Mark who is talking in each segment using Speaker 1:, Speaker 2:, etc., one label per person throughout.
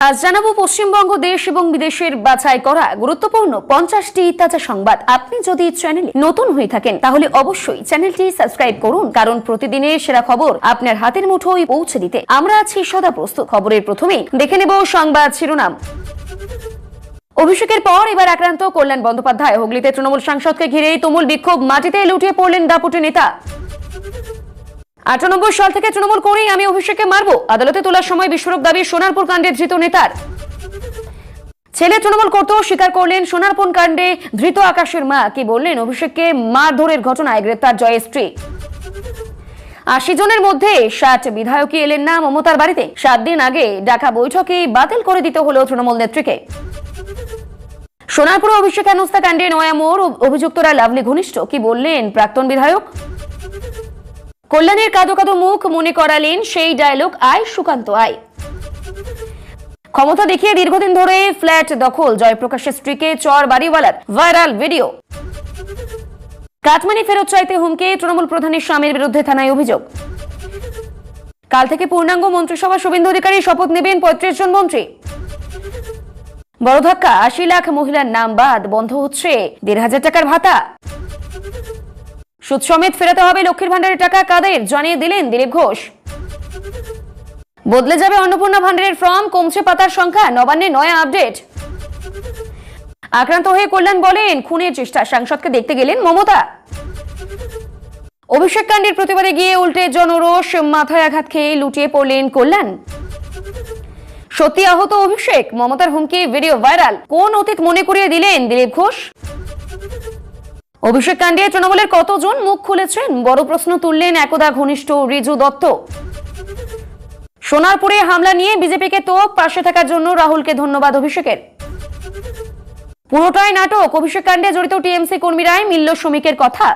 Speaker 1: আজ জানাবো পশ্চিমবঙ্গ দেশ এবং বিদেশের বাছাই করা গুরুত্বপূর্ণ 50টি তাজা সংবাদ। আপনি যদি চ্যানেলে নতুন হয়ে থাকেন তাহলে অবশ্যই চ্যানেলটি সাবস্ক্রাইব করুন, কারণ প্রতিদিনের সেরা খবর আপনার হাতের মুঠোয় পৌঁছে দিতে আমরা আছি সদা প্রস্তুত। খবরের প্রথমেই দেখে নেব সংবাদ শিরোনাম। অভিষেকের পর এবার আক্রান্ত কল্যাণ বন্দ্যোপাধ্যায়। হুগলিতে তৃণমূল সাংসদকে ঘিরেই তুমুল বিক্ষোভ, মাটিতে লুটিয়ে পড়লেন দাপুটে নেতা। 98 সাল থেকে তৃণমূল করেই আমি অভিষেককে মারবো, আদালতে তোলার সময় বিস্ফোরক দাবি সোনারপুর কাণ্ডে ধৃত নেতার। ছেলে তৃণমূল করতে স্বীকার করলেন সোনারপুর কাণ্ডে ধৃত আকাশের মা। কি বললেন অভিষেককে মারধরের ঘটনায় গ্রেপ্তার জয়ের স্ত্রী। 80 জনের মধ্যে 60 বিধায়কই এলেন না মমতার বাড়িতে। 7 দিন আগে ডাকা বৈঠকে বাতিল করে দিতে হলো তৃণমূল নেত্রীকে। সোনারপুরে অভিষেক হেনস্থা কাণ্ডে নয়া মোড়, অভিযুক্তরা লাভলি ঘনিষ্ঠ। কি বললেন প্রাক্তন বিধায়ক। কল্যাণের কাদো কাদো মুখ মনে করালেন সেই ডায়লগ, আয় সুকান্ত আয়। ক্ষমতা দেখিয়ে দীর্ঘদিন ধরে ফ্ল্যাট দখল, জয়প্রকাশের স্ত্রীকে চর বাড়িওয়ালার ভাইরাল ভিডিও। কাটমানি ফেরত চাইতে হুমকি, তৃণমূল প্রধানের স্বামীর বিরুদ্ধে থানায় অভিযোগ। কাল থেকে পূর্ণাঙ্গ মন্ত্রিসভা, শুভেন্দু অধিকারী শপথ নেবেন 35 জন মন্ত্রী। বড় ধাক্কা, 80 লাখ মহিলার নাম বাদ, বন্ধ হচ্ছে 1,500 টাকার ভাতা। সুদ সমেত ফেরাতে হবে লক্ষ্মীর ভান্ডারের টাকা, কাদের জানিয়ে দিলেন দিলীপ ঘোষ। বদলে যাবে অন্নপূর্ণা ভান্ডারের ফর্ম, কমছে পাতার সংখ্যা, নবান্নে নয়া আপডেট। আক্রান্ত হয়ে কল্যাণ বলেন খুনের চেষ্টা, সাংসদকে দেখতে গেলেন মমতা। অভিষেক কাণ্ডের প্রতিবাদে গিয়ে উল্টে জনরোষ, মাথায় আঘাত খেয়ে লুটিয়ে পড়লেন কল্যাণ। সত্যি আহত অভিষেক, মমতার হুমকি ভিডিও ভাইরাল, কোন অতীত মনে করিয়ে দিলেন দিলীপ ঘোষ। অভিষেক কাণ্ডে তৃণমূলের কতজন মুখ খুলেছেন, বড় প্রশ্ন তুললেন একদা ঘনিষ্ঠ রিজু দত্ত। সোনারপুরে হামলা নিয়ে বিজেপিকে তোপ, পাশে থাকার জন্য রাহুলকে ধন্যবাদ অভিষেকের। পুরোটাই নাটক, অভিষেক কাণ্ডে জড়িত টিএমসি কর্মীরাই মিলল শ্রমিকের কথা।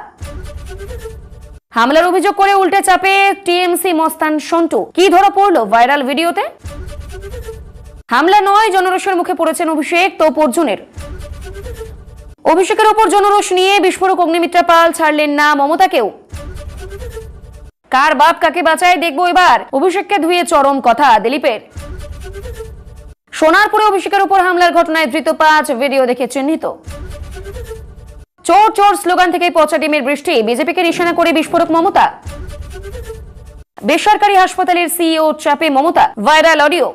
Speaker 1: হামলার অভিযোগ করে উল্টে চাপে টিএমসি মস্তান সন্টু। কি ধরা পড়লো ভাইরাল ভিডিওতে। হামলা নয়, জনরোষের মুখে পড়েছেন অভিষেক, তোপ অর্জুনের। অভিষেকের ওপর জনরোষ নিয়ে বিস্ফোরক অগ্নিমিত্রা পাল ছাড়লেন না মমতাকেও। কার বাপ কাকে বাঁচায় দেখবো এবার, অভিষেককে ধুয়ে চরম কথা দিলীপের। সোনারপুরে অভিষেকের উপর হামলার ঘটনায় ধৃত 5, ভিডিও দেখে চিহ্নিত। চোর চোর স্লোগান থেকে পচা ডিমের বৃষ্টি, বিজেপিকে নিশানা করে বিস্ফোরক মমতা। বেসরকারি হাসপাতালের সিইও চাপে মমতা, ভাইরাল অডিও।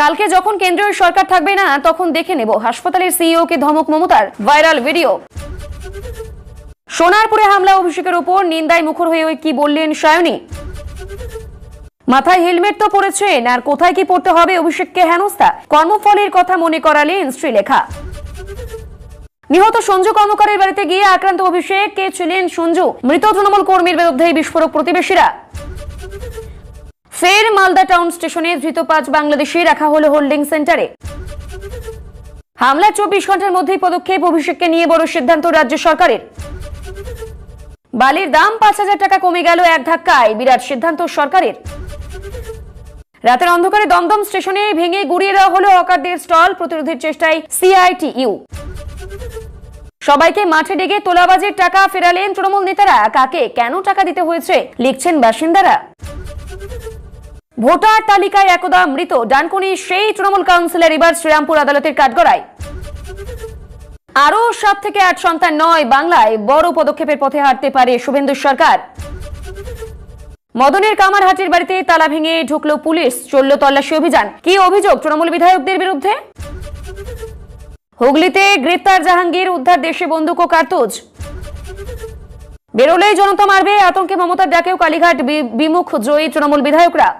Speaker 1: কালকে যখন কেন্দ্রীয় সরকার থাকবে না তখন দেখে নেব, হাসপাতালের সিইও কে ধমক মমতার, ভাইরাল ভিডিও। সোনারপুরে হামলা অভিষেকের উপর নিন্দায় মুখর হয়ে কি বললেন সায়নী। মাথায় হেলমেট তো পরেছেন, আর কোথায় কি পড়তে হবে অভিষেককে হেনস্থা, কর্মফলের কথা মনে করালেন শ্রীলেখা। নিহত সঞ্জু কর্মকারের বাড়িতে গিয়ে আক্রান্ত অভিষেক, কে ছিলেন সঞ্জু, মৃত তৃণমূল কর্মীর বিরুদ্ধে বিস্ফোরক প্রতিবেশীরা। ফের মালদা টাউন স্টেশনে ধৃত 5 বাংলাদেশি রাখা হলো হোল্ডিং সেন্টারে। হামলার 24 ঘন্টার মধ্যেই পদক্ষেপ, অভিষেককে নিয়ে বড় সিদ্ধান্ত রাজ্য সরকারের। বালির দাম 5,000 টাকা কমে গেল এক ধাক্কায়, বিরাট সিদ্ধান্ত সরকারের। রাতের অন্ধকারে দমদম স্টেশনে ভেঙে গুড়িয়ে দেওয়া হলো হকারদের স্টল, প্রতিরোধের চেষ্টায় সিআইটিইউ। সবাইকে মাঠে ডেকে তোলাবাজির টাকা ফেরালেন তৃণমূল নেতারা, কাকে কেন টাকা দিতে হয়েছে লিখছেন বাসিন্দারা। ভোটার তালিকায় একদা মৃত ডানকুনি সেই তৃণমূল কাউন্সিলর এবার শ্রীরামপুর আদালতের কাঠগড়ায়। আরো 7 থেকে 8 সন্তান নয়, বাংলায় বড় পদক্ষেপের পথে হাঁটতে পারে শুভেন্দু সরকার। মদনের কামারহাটির বাড়িতে তালা ভেঙে ঢুকলো পুলিশ, চলল তল্লাশি অভিযান। কি অভিযোগ তৃণমূল বিধায়কদের বিরুদ্ধে। হুগলিতে গ্রেপ্তার জাহাঙ্গীর, উদ্ধার দেশে বন্দুক ও কার্তুজ। বেরোলেই জনতা মারবে, আতঙ্কে মমতার ডাকেও কালীঘাট বিমুখ জয়ী তৃণমূল বিধায়করা।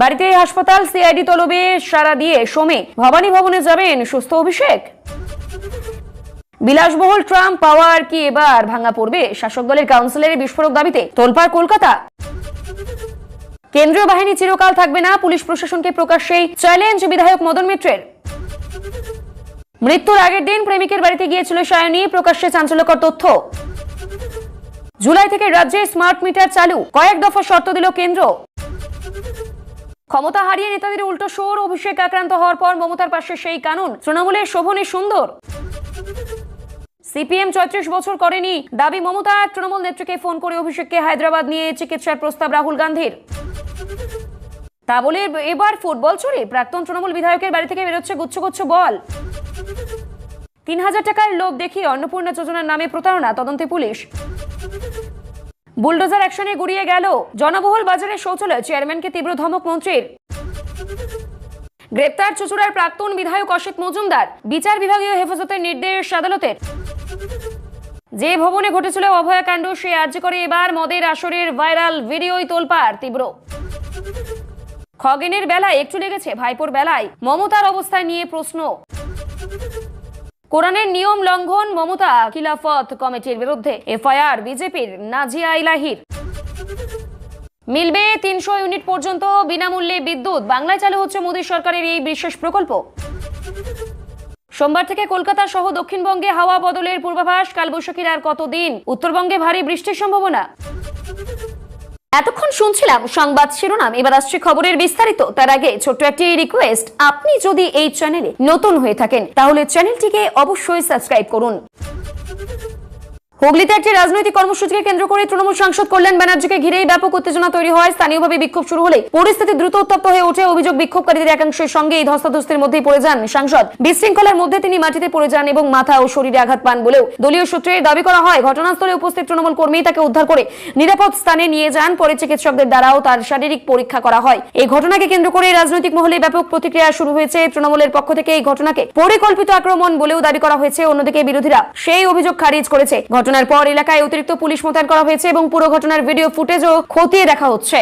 Speaker 1: বাড়িতে হাসপাতাল, সিআইডি তলবে সারা দিয়ে সোমে ভবানী ভবনে যাবেন সুস্থ অভিষেক। বিলাসবহুল ট্রাম্প পাওয়ার কি এবার ভাঙা পড়বে, শাসক দলের কাউন্সিলরের বিস্ফোরক দাবিতে তোলপাড় কলকাতা। কেন্দ্রীয় বাহিনী চিরকাল থাকবে না, পুলিশ প্রশাসনকে প্রকাশ্যেই চ্যালেঞ্জ বিধায়ক মদন মিত্রের। মৃত্যুর আগের দিন প্রেমিকের বাড়িতে গিয়েছিল সায়নী, প্রকাশ্যে চাঞ্চল্যকর তথ্য। জুলাই থেকে রাজ্যে স্মার্ট মিটার চালু, কয়েক দফা শর্ত দিল কেন্দ্র। ক্ষমতা হারিয়ে নেতাদের উল্টো সোর, অভিষেক আক্রান্ত হওয়ার পর মমতার পাশে সেই কানুন, তৃণমূলের শোভনে সুন্দর। সিপিএম 34 বছর করেনি দাবি মমতা, তৃণমূল নেত্রীকে ফোন করে অভিষেককে হায়দ্রাবাদ নিয়ে চিকিৎসার প্রস্তাব রাহুল গান্ধীর। তা বলে এবার ফুটবল চুরি? প্রাক্তন তৃণমূল বিধায়কের বাড়ি থেকে বেরোচ্ছে গুচ্ছ গুচ্ছ বল। ৩,০০০ টাকার লোভ দেখিয়ে অন্নপূর্ণা যোজনার নামে প্রতারণা, তদন্তে পুলিশ। বুলডোজার অ্যাকশনে গুড়িয়ে গেল জনবহুল বাজারের শৌচালয়, চেয়ারম্যানকে তীব্র ধমক মন্ত্রীর। গ্রেপ্তার চুঁচুড়ার প্রাক্তন বিধায়ক অসিত মজুমদার, বিচার বিভাগীয় হেফাজতের নির্দেশ আদালতের। যে ভবনে ঘটেছিল অভয়াকাণ্ড, সে আর্য করে এবার মদের আসরের ভাইরাল ভিডিওই তোলপাড় তীব্র। খগেনের বেলায় একটু লেগেছে, ভাইপোর বেলায় মমতার অবস্থায় নিয়ে প্রশ্ন। কোরআনের নিয়ম লঙ্ঘন, মমতা খিলাফত কমিটির বিরুদ্ধে এফআইআর বিজেপির নাজিয়া ইলাহির। মিলবে ৩০০ ইউনিট পর্যন্ত বিনামূল্যে বিদ্যুৎ, বাংলায় চালু হচ্ছে মোদী সরকারের এই বিশেষ প্রকল্প। সোমবার থেকে কলকাতা সহ দক্ষিণবঙ্গে হাওয়া বদলের পূর্বাভাস, কালবৈশাখীর আর কতদিন, উত্তরবঙ্গে ভারী বৃষ্টির সম্ভাবনা। এতক্ষণ শুনছিলাম সংবাদ শিরোনাম, এবার আসছে খবরের বিস্তারিত। তার আগে ছোট্ট একটি রিকোয়েস্ট, আপনি যদি এই চ্যানেলে নতুন হয়ে থাকেন তাহলে চ্যানেলটিকে অবশ্যই সাবস্ক্রাইব করুন। হুগলিতে একটি রাজনৈতিক কর্মসূচিকে কেন্দ্র করে তৃণমূল সাংসদ কল্যাণ ব্যানার্জিকে ঘিরেই ব্যাপক উত্তেজনা তৈরি হয়। স্থানীয়ভাবে বিক্ষোভ শুরু হলে পরিস্থিতি দ্রুত উত্তপ্ত হয়ে ওঠে। অভিযোগ, বিক্ষোভকারীদের একাংশের সঙ্গে এই ধস্তাধস্তির মধ্যেই পড়ে যান সাংসদ। বিশৃঙ্খলার মধ্যে তিনি মাটিতে পড়ে যান এবং মাথা ও শরীরে আঘাত পান বলেও দলীয় সূত্রে দাবি করা হয়। ঘটনাস্থলে উপস্থিত তৃণমূল কর্মী তাকে উদ্ধার করে নিরাপদ স্থানে নিয়ে যান। পরে চিকিৎসকদের দ্বারাও তার শারীরিক পরীক্ষা করা হয়। এই ঘটনাকে কেন্দ্র করে রাজনৈতিক মহলে ব্যাপক প্রতিক্রিয়া শুরু হয়েছে। তৃণমূলের পক্ষ থেকে এই ঘটনাকে পরিকল্পিত আক্রমণ বলেও দাবি করা হয়েছে। অন্যদিকে বিরোধীরা সেই অভিযোগ খারিজ করেছে। ঘটনার পর এলাকায় অতিরিক্ত পুলিশ মোতায়েন করা হয়েছে এবং পুরো ঘটনার ভিডিও ফুটেজও খতিয়ে দেখা হচ্ছে।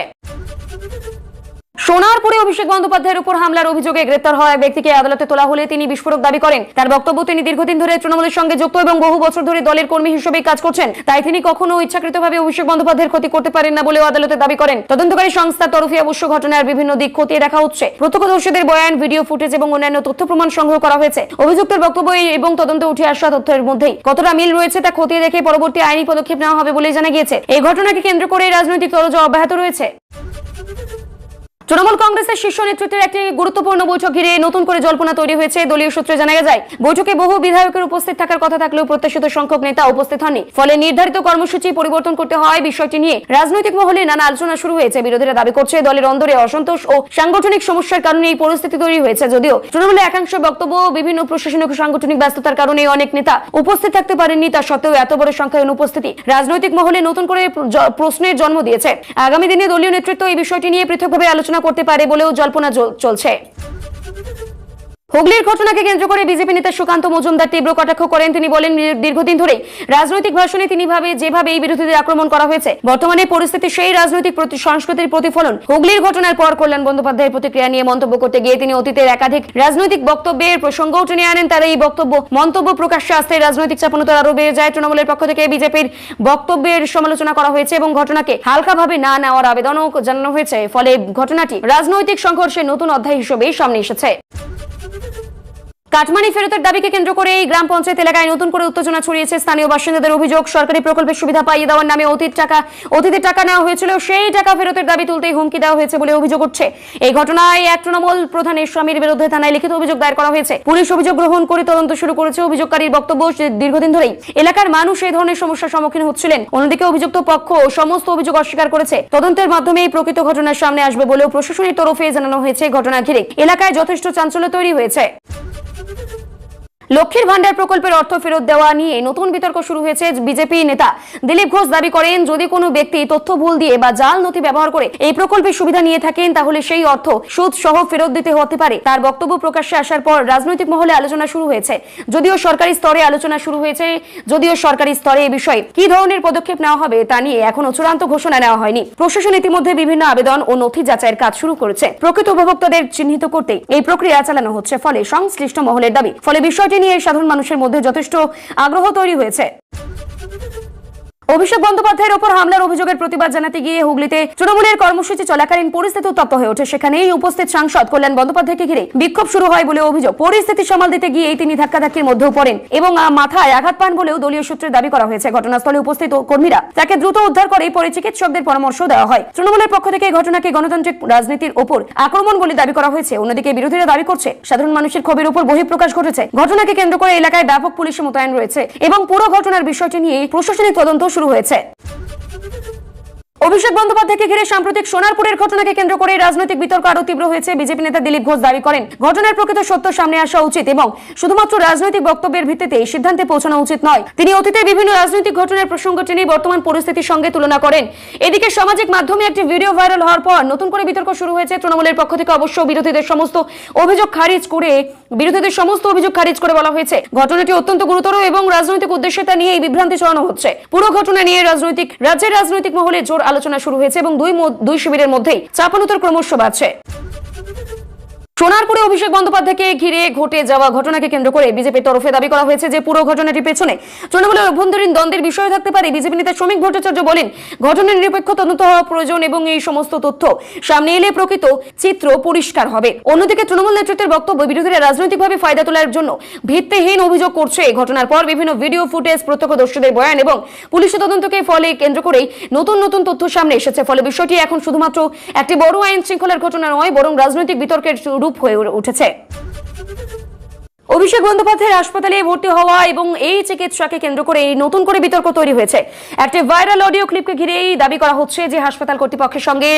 Speaker 1: সোনারপুরে অভিষেক বন্দ্যোপাধ্যায়ের উপর হামলার অভিযোগে গ্রেপ্তার হওয়া এক ব্যক্তিকে আদালতে তোলা হলে তিনি বিস্ফোরক দাবি করেন। তার বক্তব্য, তিনি দীর্ঘদিন ধরে তৃণমূলের সঙ্গে যুক্ত এবং বহু বছর ধরে দলের কর্মী হিসেবে কাজ করছেন। তাই তিনি কখনো ইচ্ছাকৃতভাবে অভিষেক বন্দ্যোপাধ্যায়ের ক্ষতি করতে পারেন না বলেও আদালতে দাবি করেন। তদন্তকারী সংস্থার তরফে অবশ্য ঘটনার বিভিন্ন দিক খতিয়ে দেখা হচ্ছে। প্রত্যক্ষদর্শীদের বয়ান, ভিডিও ফুটেজ এবং অন্যান্য তথ্য প্রমাণ সংগ্রহ করা হয়েছে। অভিযুক্তের বক্তব্য এবং তদন্তে উঠে আসা তথ্যের মধ্যেই কতটা মিল রয়েছে তা খতিয়ে দেখে পরবর্তী আইনি পদক্ষেপ নেওয়া হবে বলে জানা গিয়েছে। এই ঘটনাকে কেন্দ্র করে রাজনৈতিক তরজা অব্যাহত রয়েছে। তৃণমূল কংগ্রেসের শীর্ষ নেতৃত্বের একটি গুরুত্বপূর্ণ বৈঠক ঘিরে নতুন করে জল্পনা তৈরি হয়েছে। দলীয় সূত্রে জানা যায়, বৈঠকে বহু বিধায়কের উপস্থিত থাকার কথা থাকলেও প্রত্যাশিত সংখ্যক নেতা উপস্থিত হননি। ফলে নির্ধারিত কর্মসূচি পরিবর্তন করতে হয়। বিষয়টি নিয়ে রাজনৈতিক মহলে নানা আলোচনা শুরু হয়েছে। বিরোধীরা দাবি করছে, দলের অন্দরে অসন্তোষ ও সাংগঠনিক সমস্যার কারণে এই পরিস্থিতি তৈরি হয়েছে। যদিও তৃণমূলের একাংশ বক্তব্য, বিভিন্ন প্রশাসনিক ও সাংগঠনিক ব্যস্ততার কারণে অনেক নেতা উপস্থিত থাকতে পারেননি। তা সত্ত্বেও এত বড় সংখ্যায় অনুপস্থিতি রাজনৈতিক মহলে নতুন করে প্রশ্নের জন্ম দিয়েছে। আগামী দিনে দলীয় নেতৃত্ব এই বিষয়টি নিয়ে পৃথকভাবে আলোচনা করতে পারে বলেও জল্পনা চলছে। হুগলির ঘটনাকে কেন্দ্র করে বিজেপি নেতা সুকান্ত মজুমদার তীব্র কটাক্ষ করেন। তিনি বলেন, দীর্ঘদিন ধরে রাজনৈতিক ভাষণে তিনি যেভাবে এই বিরোধীদের আক্রমণ করা হয়েছে, বর্তমানে পরিস্থিতি সেই রাজনৈতিক সংস্কৃতির প্রতিফলন। হুগলির ঘটনার পর কল্যাণ বন্দ্যোপাধ্যায়ের প্রতিক্রিয়া নিয়ে মন্তব্য করতে গিয়ে তিনি অতীতের একাধিক রাজনৈতিক বক্তব্যের প্রসঙ্গও টেনে আনেন। তার এই মন্তব্য প্রকাশ্যে আসতে রাজনৈতিক চাপানোতর আরো বেড়ে যায়। তৃণমূলের পক্ষ থেকে বিজেপির বক্তব্যের সমালোচনা করা হয়েছে এবং ঘটনাকে হালকাভাবে না নেওয়ার আবেদনও জানানো হয়েছে। ফলে ঘটনাটি রাজনৈতিক সংঘর্ষের নতুন অধ্যায় হিসেবে সামনে এসেছে। কাটমানি ফেরতের দাবিকে কেন্দ্র করে এই গ্রাম পঞ্চায়েত এলাকায় নতুন করে উত্তেজনা ছড়িয়েছে। স্থানীয় বাসিন্দাদের অভিযোগ, সরকারি প্রকল্পের সুবিধা পাইয়ে দেওয়ার নামে অতীতের টাকা নেওয়া হয়েছিল, সেই টাকা ফেরতের দাবি তুলতেই হুমকি দেওয়া হয়েছে বলে অভিযোগ উঠছে। এই ঘটনায় এক তৃণমূল প্রধানের স্বামীর বিরুদ্ধে থানায় লিখিত অভিযোগ দায়ের করা হয়েছে। পুলিশ অভিযোগ গ্রহণ করে তদন্ত শুরু করেছে। অভিযোগকারীর বক্তব্য, দীর্ঘদিন ধরেই এলাকার মানুষ এই ধরনের সমস্যার সম্মুখীন হচ্ছিলেন। অন্যদিকে অভিযুক্ত পক্ষ সমস্ত অভিযোগ অস্বীকার করেছে। তদন্তের মাধ্যমে এই প্রকৃত ঘটনার সামনে আসবে বলেও প্রশাসনের তরফে জানানো হয়েছে। ঘটনা ঘিরে এলাকায় যথেষ্ট চাঞ্চল্য তৈরি হয়েছে। লক্ষ্মীর ভান্ডার প্রকল্পের অর্থ ফেরত দেওয়া নিয়ে নতুন বিতর্ক শুরু হয়েছে। বিজেপি নেতা দিলীপ ঘোষ দাবি করেন, যদি কোনো ব্যক্তি তথ্য ভুল দিয়ে বা জাল নথি ব্যবহার করে এই প্রকল্পের সুবিধা নিয়ে থাকেন তাহলে সেই অর্থ সুদ সহ ফেরত দিতে হতে পারে। তার বক্তব্য প্রকাশ্যে আসার পর রাজনৈতিক মহলে আলোচনা শুরু হয়েছে। যদিও সরকারি স্তরে এই বিষয়ে কি ধরনের পদক্ষেপ নেওয়া হবে তা নিয়ে এখনো চূড়ান্ত ঘোষণা নেওয়া হয়নি। প্রশাসন ইতিমধ্যে বিভিন্ন আবেদন ও নথি যাচাইয়ের কাজ শুরু করেছে। প্রকৃত উপভোক্তাদের চিহ্নিত করতে এই প্রক্রিয়া চালানো হচ্ছে। ফলে সংশ্লিষ্ট মহলের দাবি, ফলে বিষয়টি নিয়ে সাধারণ মানুষের মধ্যে যথেষ্ট আগ্রহ তৈরি হয়েছে। অভিষেক বন্দ্যোপাধ্যায়ের উপর হামলার অভিযোগের প্রতিবাদ জানাতে গিয়ে হুগলিতে তৃণমূলের কর্মসূচি চলাকালীন পরিস্থিতি উত্তপ্ত হয়ে ওঠে। সেখানেই উপস্থিত সাংসদ কল্যাণ বন্দ্যোপাধ্যায়কে ঘিরে বিক্ষোভ শুরু হয় বলে অভিযোগ। পরিস্থিতি সামাল দিতে গিয়েই তিনি ধাক্কাধাক্কির মধ্যেও পড়েন এবং মাথায় আঘাত পান বলেও দলীয় সূত্রে দাবি করা হয়েছে। ঘটনাস্থলে উপস্থিত কর্মীরা তাকে দ্রুত উদ্ধার করে পরে চিকিৎসকদের পরামর্শ দেওয়া হয়। তৃণমূলের পক্ষ থেকে এই ঘটনাকে গণতান্ত্রিক রাজনীতির ওপর আক্রমণ বলে দাবি করা হয়েছে। অন্যদিকে বিরোধীরা দাবি করছে, সাধারণ মানুষের ক্ষোভের উপর বহিঃপ্রকাশ ঘটেছে। ঘটনাকে কেন্দ্র করে এলাকায় ব্যাপক পুলিশ মোতায়েন রয়েছে এবং পুরো ঘটনার বিষয়টি নিয়ে প্রশাসনিক তদন্ত শুরু হয়েছে। অভিষেক বন্দ্যোপাধ্যায়কে ঘিরে সাম্প্রতিক সোনারপুরের ঘটনাকে কেন্দ্র করে রাজনৈতিক বিতর্ক আরো তীব্র হয়েছে। বিজেপি নেতা দিলীপ ঘোষ দাবি করেন, ঘটনার প্রকৃত সত্য সামনে আসা উচিত এবং শুধুমাত্র রাজনৈতিক বক্তব্যের ভিত্তিতে সিদ্ধান্তে পৌঁছানো উচিত নয়। তিনি অতীতে বিভিন্ন রাজনৈতিক ঘটনার প্রসঙ্গ টেনে বর্তমান পরিস্থিতির সঙ্গে তুলনা করেন। এদিকে সামাজিক মাধ্যমে একটি ভিডিও ভাইরাল হওয়ার পর নতুন করে বিতর্ক শুরু হয়েছে। তৃণমূলের পক্ষ থেকে অবশ্য বিরোধীদের সমস্ত অভিযোগ খারিজ করে বলা হয়েছে, ঘটনাটি অত্যন্ত গুরুতর এবং রাজনৈতিক উদ্দেশ্যে তা নিয়ে এই বিভ্রান্তি ছড়ানো হচ্ছে। পুরো ঘটনা নিয়ে রাজ্যের রাজনৈতিক মহলে জোর আলোচনা শুরু হয়েছে এবং দুই শিবিরের মধ্যেই চাপানোতর ক্রমশ বাড়ছে। সোনারপুরে অভিষেক বন্দ্যোপাধ্যায়কে ঘিরে ঘটে যাওয়া ঘটনাকে কেন্দ্র করে বিজেপির তরফে দাবি করা হয়েছে যে পুরো ঘটনাটির পেছনে তৃণমূলের অভ্যন্তরীণ দ্বন্দ্বের বিষয় থাকতে পারে। বিজেপি নেতা শ্রমিক ভট্টাচার্য বলেন, ঘটনার নিরপেক্ষ তদন্ত হওয়া প্রয়োজন এবং এই সমস্ত তথ্য সামনে এলে প্রকৃত চিত্র পরিষ্কার হবে। অন্যদিকে তৃণমূল নেতৃত্বের বক্তব্য, বিরোধীরা রাজনৈতিকভাবে ফায়দা তোলার জন্য ভিত্তিহীন অভিযোগ করছে। ঘটনার পর বিভিন্ন ভিডিও ফুটেজ, প্রত্যক্ষদর্শীদের বয়ান এবং পুলিশের তদন্তকে ফলে কেন্দ্র করেই নতুন নতুন তথ্য সামনে এসেছে। ফলে বিষয়টি এখন শুধুমাত্র একটি বড় আইন শৃঙ্খলার ঘটনা নয়, বরং রাজনৈতিক বিতর্কের রূপ হয়ে উঠেছে। অভিষেক বন্দ্যোপাধ্যায়ের হাসপাতালে ভর্তি হওয়া এবং এই চিকিৎসাকে কেন্দ্র করে নতুন করে বিতর্ক তৈরি হয়েছে। একটি ভাইরাল অডিও ক্লিপকে ঘিরেই দাবি করা হচ্ছে যে হাসপাতাল কর্তৃপক্ষের সঙ্গে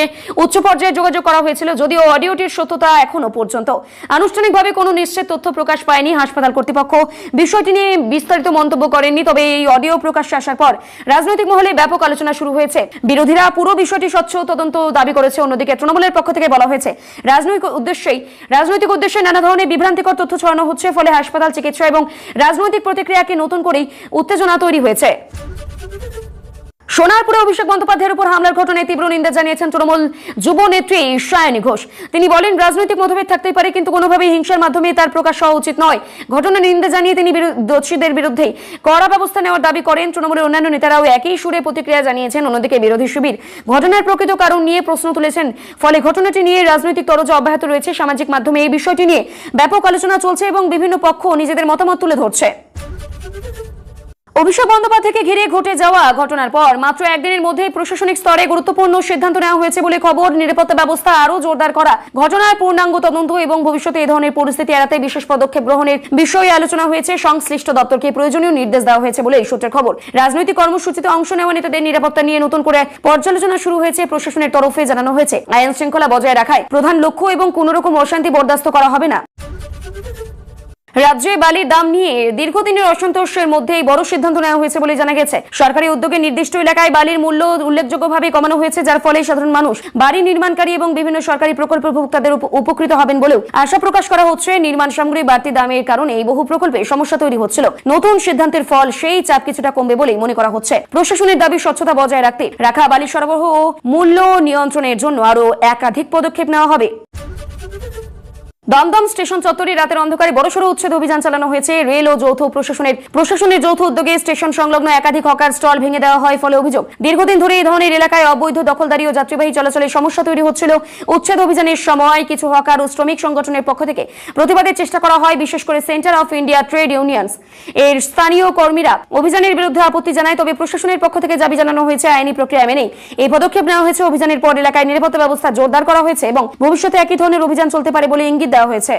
Speaker 1: উচ্চ পর্যায়ে যোগাযোগ করা হয়েছিল, যদিও অডিওটির সত্যতা এখনো পর্যন্ত আনুষ্ঠানিকভাবে কোনো নিশ্চিত তথ্য প্রকাশ পায়নি। হাসপাতাল কর্তৃপক্ষ বিষয়টি নিয়ে বিস্তারিত মন্তব্য করেননি। তবে এই অডিও প্রকাশ্যে আসার পর রাজনৈতিক মহলে ব্যাপক আলোচনা শুরু হয়েছে। বিরোধীরা পুরো বিষয়টি স্বচ্ছ তদন্ত দাবি করেছে। অন্যদিকে তৃণমূলের পক্ষ থেকে বলা হয়েছে, রাজনৈতিক উদ্দেশ্যে নানা ধরনের বিভ্রান্তিকর তথ্য ছড়ানো হচ্ছে। ফলে হাসপাতাল চিকিৎসা এবং রাজনৈতিক প্রতিক্রিয়াকে নতুন করেই উত্তেজনা তৈরি হয়েছে। সোনারপুরে অভিষেক বন্দ্যোপাধ্যায়ের উপর হামলার ঘটনায় তীব্র নিন্দা জানিয়েছেন তৃণমূল যুব নেত্রী সায়নী ঘোষ। তিনি বলেন, রাজনৈতিক মতভেদ থাকতেই পারে, কিন্তু কোনোভাবেই হিংসার মাধ্যমে তার প্রকাশ হওয়া উচিত নয়। ঘটনার নিন্দা জানিয়ে তিনি দোষীদের বিরুদ্ধে কড়া ব্যবস্থা নেওয়ার দাবি করেন। তৃণমূলের অন্যান্য নেতারাও একই সুরে প্রতিক্রিয়া জানিয়েছেন। অন্যদিকে বিরোধী শিবির ঘটনার প্রকৃত কারণ নিয়ে প্রশ্ন তুলেছেন। ফলে ঘটনাটি নিয়ে রাজনৈতিক তরজা অব্যাহত রয়েছে। সামাজিক মাধ্যমে এই বিষয়টি নিয়ে ব্যাপক আলোচনা চলছে এবং বিভিন্ন পক্ষ নিজেদের মতামত তুলে ধরছে। অভিষেক বন্দ্যোপাধ্যায়কে ঘিরে ঘটে যাওয়া ঘটনার পর মাত্র একদিনের মধ্যে প্রশাসনিক স্তরে গুরুত্বপূর্ণ সিদ্ধান্ত নেওয়া হয়েছে বলে খবর। নিরাপত্তা ব্যবস্থা আরো জোরদার করা, ঘটনার পূর্ণাঙ্গ তদন্ত এবং ভবিষ্যতে এই ধরনের পরিস্থিতি এড়াতে বিশেষ পদক্ষেপ গ্রহণের বিষয়ে আলোচনা হয়েছে। সংশ্লিষ্ট দপ্তরকে প্রয়োজনীয় নির্দেশ দেওয়া হয়েছে বলে এই সূত্রের খবর। রাজনৈতিক কর্মসূচিতে অংশ নেওয়া নেতাদের নিরাপত্তা নিয়ে নতুন করে পর্যালোচনা শুরু হয়েছে। প্রশাসনের তরফে জানানো হয়েছে, আইন শৃঙ্খলা বজায় রাখায় প্রধান লক্ষ্য এবং কোন রকম অশান্তি বরদাস্ত করা হবে না। রাজ্যে বালির দাম নিয়ে দীর্ঘদিনের অসন্তোষের মধ্যে বড় সিদ্ধান্ত নেওয়া হয়েছে বলে জানা গেছে। সরকারি উদ্যোগে নির্দিষ্ট এলাকায় বালির মূল্য উল্লেখযোগ্যভাবে কমানো হয়েছে, যার ফলে সাধারণ মানুষ, বাড়ি নির্মাণকারী এবং বিভিন্ন সরকারি প্রকল্প ভোক্তাদের উপকৃত হবেন বলেও আশা প্রকাশ করা হচ্ছে। নির্মাণ সামগ্রী বাড়তি দামের কারণে এই বহু প্রকল্পে সমস্যা তৈরি হচ্ছিল। নতুন সিদ্ধান্তের ফল সেই চাপ কিছুটা কমবে বলেই মনে করা হচ্ছে। প্রশাসনের দাবি, স্বচ্ছতা বজায় রাখা বালি সরবরাহ ও মূল্য নিয়ন্ত্রণের জন্য আরো একাধিক পদক্ষেপ নেওয়া হবে। দমদম স্টেশন চত্বরে রাতের অন্ধকারে বড়সড় উচ্ছেদ অভিযান চালানো হয়েছে। রেল ও প্রশাসনের যৌথ উদ্যোগে স্টেশন সংলগ্ন একাধিক হকার স্টল ভেঙে দেওয়া হয়। ফলে অভিযোগ, দীর্ঘদিন ধরে এই ধরনের এলাকায় অবৈধ দখলদারি ও যাত্রীবাহী চলাচলের সমস্যা তৈরি হচ্ছিল। উচ্ছেদ অভিযানের সময় কিছু হকার ও শ্রমিক সংগঠনের পক্ষ থেকে প্রতিবাদের চেষ্টা করা হয়। বিশেষ করে centre of India trade unions এর স্থানীয় কর্মীরা অভিযানের বিরুদ্ধে আপত্তি জানায়। তবে প্রশাসনের পক্ষ থেকে দাবি জানানো হয়েছে, আইনি প্রক্রিয়া মেনেই এই পদক্ষেপ নেওয়া হয়েছে। অভিযানের পর এলাকায় নিরাপত্তা ব্যবস্থা জোরদার করা হয়েছে এবং ভবিষ্যতে একই ধরনের অভিযান চলতে পারে বলে ইঙ্গিত দেওয়া হয়েছে।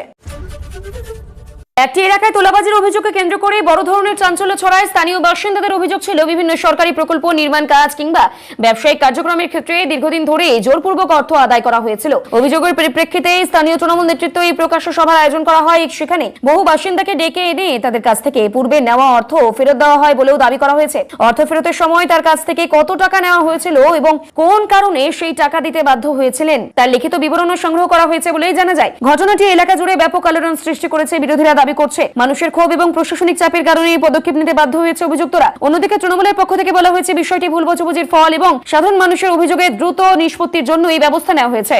Speaker 1: একটি এলাকায় তোলাবাজির অভিযোগকে কেন্দ্র করে বড় ধরনের চাঞ্চল্য ছড়ায়। স্থানীয় বাসিন্দাদের অভিযোগ ছিল, বিভিন্ন সরকারি প্রকল্প, নির্মাণ কাজ কিংবা ব্যবসায়িক কার্যক্রমের ক্ষেত্রে দীর্ঘদিন ধরে জোরপূর্বক অর্থ আদায় করা হয়েছিল। অভিযোগের পরিপ্রেক্ষিতে স্থানীয় তৃণমূল নেতৃত্ব এই প্রকাশ্য সভার আয়োজন করা হয়। সেখানে বহু বাসিন্দাকে ডেকে এনে তাদের কাছ থেকে পূর্বে নেওয়া অর্থ ফেরত দেওয়া হয় বলেও দাবি করা হয়েছে। অর্থ ফেরতের সময় তার কাছ থেকে কত টাকা নেওয়া হয়েছিল এবং কোন কারণে সেই টাকা দিতে বাধ্য হয়েছিলেন তার লিখিত বিবরণও সংগ্রহ করা হয়েছে বলেই জানা যায়। ঘটনাটি এলাকা জুড়ে ব্যাপক আলোড়ন সৃষ্টি করেছে। বিরোধীরা দাবি করছে, মানুষের ক্ষোভ এবং প্রশাসনিক চাপের কারণে এই পদক্ষেপ নিতে বাধ্য হয়েছে অভিযুক্তরা। অন্যদিকে তৃণমূলের পক্ষ থেকে বলা হয়েছে, বিষয়টি ভুল বোঝাবুঝির ফল এবং সাধারণ মানুষের অভিযোগের দ্রুত নিষ্পত্তির জন্য এই ব্যবস্থা নেওয়া হয়েছে।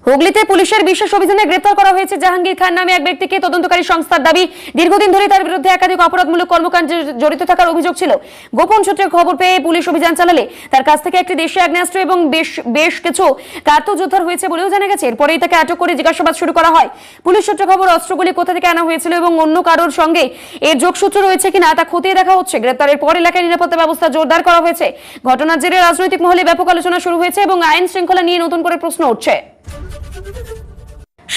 Speaker 1: হুগলিতে পুলিশের বিশেষ অভিযানে গ্রেফতার করা হয়েছে জাহাঙ্গীর খান নামে এক ব্যক্তিকে। তদন্তকারী সংস্থার দাবি, দীর্ঘদিন ধরে তার বিরুদ্ধে একাধিক অপরাধমূলক কর্মকাণ্ডে জড়িত থাকার অভিযোগ ছিল। গোপন সূত্রে খবর পেয়ে পুলিশ অভিযান চালালে তার কাছ থেকে একটি দেশীয় আগ্নেয়াস্ত্র এবং বেশ কিছু কার্তুজ উদ্ধার হয়েছে বলেও জানা গেছে। এরপরেই তাকে আটক করে জিজ্ঞাসাবাদ শুরু করা হয়। পুলিশ সূত্রে খবর, অস্ত্রগুলি কোথা থেকে আনা হয়েছিল এবং অন্য কারোর সঙ্গে এর যোগসূত্র রয়েছে কিনা তা খতিয়ে দেখা হচ্ছে। গ্রেফতারের পর এলাকায় নিরাপত্তা ব্যবস্থা জোরদার করা হয়েছে। ঘটনার জেরে রাজনৈতিক মহলে ব্যাপক আলোচনা শুরু হয়েছে এবং আইন শৃঙ্খলা নিয়ে নতুন করে প্রশ্ন উঠছে।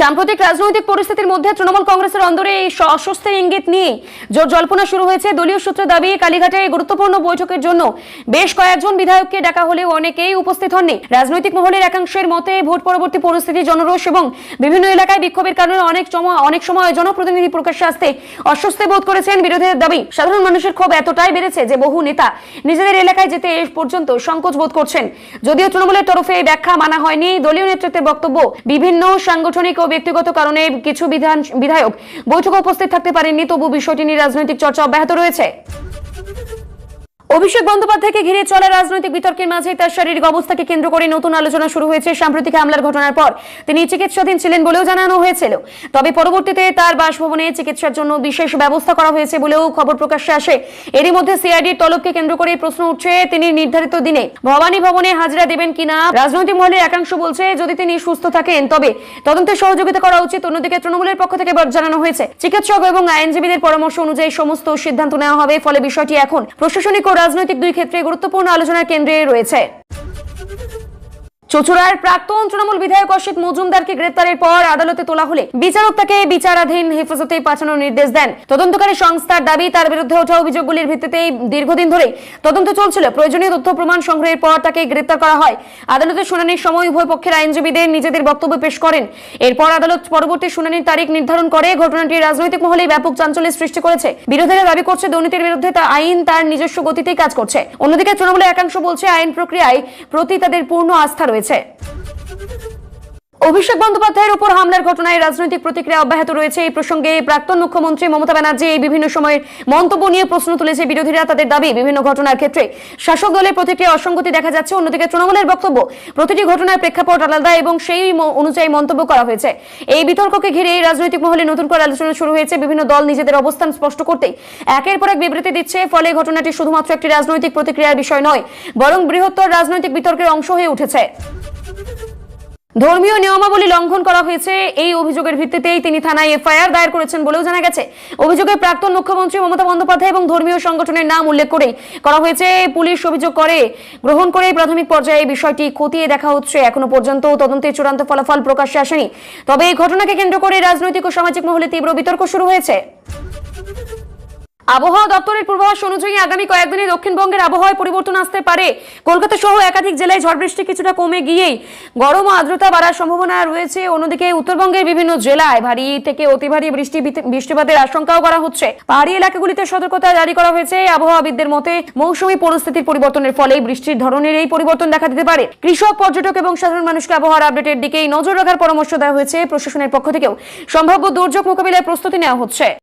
Speaker 1: সাম্প্রতিক রাজনৈতিক পরিস্থিতির মধ্যে তৃণমূল কংগ্রেসের অন্দরে এই অস্বস্তির ইঙ্গিত নিয়ে জোর জল্পনা শুরু হয়েছে। দলীয় সূত্রে দাবি, কালীঘাটে গুরুত্বপূর্ণ বৈঠকের জন্য বেশ কয়েকজন বিধায়ককে ডাকা হলেও অনেকেই উপস্থিত হননি। রাজনৈতিক মহলের একাংশের মতে ভোট পরবর্তী পরিস্থিতি, জনরোষ এবং বিভিন্ন এলাকায় বিক্ষোভের কারণে অনেক সময় জনপ্রতিনিধি প্রকাশ্যে আসতে অস্বস্তি বোধ করেছেন। বিরোধীদের দাবি, সাধারণ মানুষের ক্ষোভ এতটাই বেড়েছে যে বহু নেতা নিজেদের এলাকায় যেতে এ পর্যন্ত সংকোচ বোধ করছেন। যদিও তৃণমূলের তরফে এই ব্যাখ্যা মানা হয়নি। দলীয় নেতৃত্বের বক্তব্য, বিভিন্ন সাংগঠনিক ও ব্যক্তিগত কারণে কিছু বিধায়ক বৈঠকে উপস্থিত থাকতে পারেননি, তবু বিষয়টি নিয়ে রাজনৈতিক চর্চা অব্যাহত রয়েছে। অভিষেক বন্দ্যোপাধ্যায়কে ঘিরে চলা রাজনৈতিক বিতর্কের মাঝে তার শারীরিক অবস্থাকে কেন্দ্র করে নতুন আলোচনা শুরু হয়েছে। সাম্প্রতিক হামলার ঘটনার পর তিনি চিকিৎসাধীন ছিলেন বলেও জানানো হয়েছিল। তবে পরবর্তীতে তার বাসভবনে চিকিৎসার জন্য বিশেষ ব্যবস্থা করা হয়েছে বলেও খবর প্রকাশ্যে আসে। এরই মধ্যে সিআইডির তলবকে কেন্দ্র করে প্রশ্ন উঠছে, তিনি নির্ধারিত দিনে ভবানী ভবনে হাজিরা দেবেন কিনা। রাজনৈতিক মহলের একাংশ বলছে, যদি তিনি সুস্থ থাকেন তবে তদন্তে সহযোগিতা করা উচিত। অন্যদিকে তৃণমূলের পক্ষ থেকে জানানো হয়েছে, চিকিৎসক এবং আইনজীবীদের পরামর্শ অনুযায়ী সমস্ত সিদ্ধান্ত নেওয়া হবে। ফলে বিষয়টি এখন প্রশাসনিক ও রাজনৈতিক দুই ক্ষেত্রে গুরুত্বপূর্ণ আলোচনার কেন্দ্রে রয়েছে। চুঁচুড়ার প্রাক্তন তৃণমূল বিধায়ক অসিত মজুমদারকে গ্রেপ্তারের পর আদালতে তোলা হলে বিচারক তাকে বিচারাধীন হেফাজতে পাঠানোর নির্দেশ দেন। তদন্তকারী সংস্থার দাবি, তার বিরুদ্ধে ওঠা অভিযোগগুলির ভিত্তিতে দীর্ঘদিন ধরে তদন্ত চলছিল। প্রয়োজনীয় তথ্য প্রমাণ সংগ্রহের পর তাকে গ্রেপ্তার করা হয়। আদালতের শুনানির সময় উভয় পক্ষের আইনজীবীদের নিজেদের বক্তব্য পেশ করেন। এরপর আদালত পরবর্তী শুনানির তারিখ নির্ধারণ করে। ঘটনাটি রাজনৈতিক মহলে ব্যাপক চাঞ্চল্যের সৃষ্টি করেছে। বিরোধীরা দাবি করছে, দুর্নীতির বিরুদ্ধে আইন তার নিজস্ব গতিতেই কাজ করছে। অন্যদিকে তৃণমূলের একাংশ বলছে, আইন প্রক্রিয়ায় প্রতি তাদের পূর্ণ আস্থা রয়েছে। অভিষেক বন্দ্যোপাধ্যায়ের উপর হামলার ঘটনায় রাজনৈতিক প্রতিক্রিয়া অব্যাহত রয়েছে। এই প্রসঙ্গে প্রাক্তন মুখ্যমন্ত্রী মমতা ব্যানার্জি বিভিন্ন সময়ের মন্তব্য নিয়ে প্রশ্ন তুলেছে বিরোধীরা। তাদের দাবি, বিভিন্ন ঘটনার ক্ষেত্রে শাসক দলের প্রতিক্রিয়া অসঙ্গতি দেখা যাচ্ছে। অন্যদিকে তৃণমূলের বক্তব্য, প্রতিটি ঘটনার প্রেক্ষাপট আলাদা এবং সেই অনুযায়ী মন্তব্য করা হয়েছে। এই বিতর্ককে ঘিরে রাজনৈতিক মহলে নতুন করে আলোচনা শুরু হয়েছে। বিভিন্ন দল নিজেদের অবস্থান স্পষ্ট করতে একের পর এক বিবৃতি দিচ্ছে। ফলে ঘটনাটি শুধুমাত্র একটি রাজনৈতিক প্রতিক্রিয়ার বিষয় নয়, বরং বৃহত্তর রাজনৈতিক বিতর্কের অংশ হয়ে উঠেছে। ধর্মীয় নিয়মাবলী লঙ্ঘন করা হয়েছে, এই অভিযোগের ভিত্তিতেই তিনি থানায় এফআইআর দায়ের করেছেন বলেও জানা গেছে। অভিযোগে প্রাক্তন মুখ্যমন্ত্রী মমতা বন্দ্যোপাধ্যায় এবং ধর্মীয় সংগঠনের নাম উল্লেখ করেই করা হয়েছে। পুলিশ অভিযোগ গ্রহণ করে প্রাথমিক পর্যায়ে বিষয়টি খতিয়ে দেখা হচ্ছে। এখনো পর্যন্ত তদন্তের চূড়ান্ত ফলাফল প্রকাশ্যে আসেনি। তবে এই ঘটনাকে কেন্দ্র করে রাজনৈতিক ও সামাজিক মহলে তীব্র বিতর্ক শুরু হয়েছে। আবহাওয়া দপ্তরের পূর্বাভাস অনুযায়ী আগামী কয়েকদিনে দক্ষিণবঙ্গের আবহাওয়ায় পরিবর্তন আসতে পারে। কলকাতা সহ একাধিক জেলায় ঝড় বৃষ্টি কিছুটা কমে গিয়েই গরম ও আর্দ্রতা বাড়ার সম্ভাবনা রয়েছে। অন্যদিকে উত্তরবঙ্গের বিভিন্ন জেলায় ভারী থেকে অতি ভারী বৃষ্টিপাতের আশঙ্কাও করা হচ্ছে। পাহাড়ি এলাকাগুলিতে সতর্কতা জারি করা হয়েছে। আবহাওয়াবিদদের মতে মৌসুমী পরিস্থিতির পরিবর্তনের ফলে বৃষ্টির ধরনের এই পরিবর্তন দেখা দিতে পারে। কৃষক, পর্যটক এবং সাধারণ মানুষকে আবহাওয়ার আপডেটের দিকেই নজর রাখার পরামর্শ দেওয়া হয়েছে। প্রশাসনের পক্ষ থেকেও সম্ভাব্য দুর্যোগ মোকাবিলায় প্রস্তুতি নেওয়া হচ্ছে।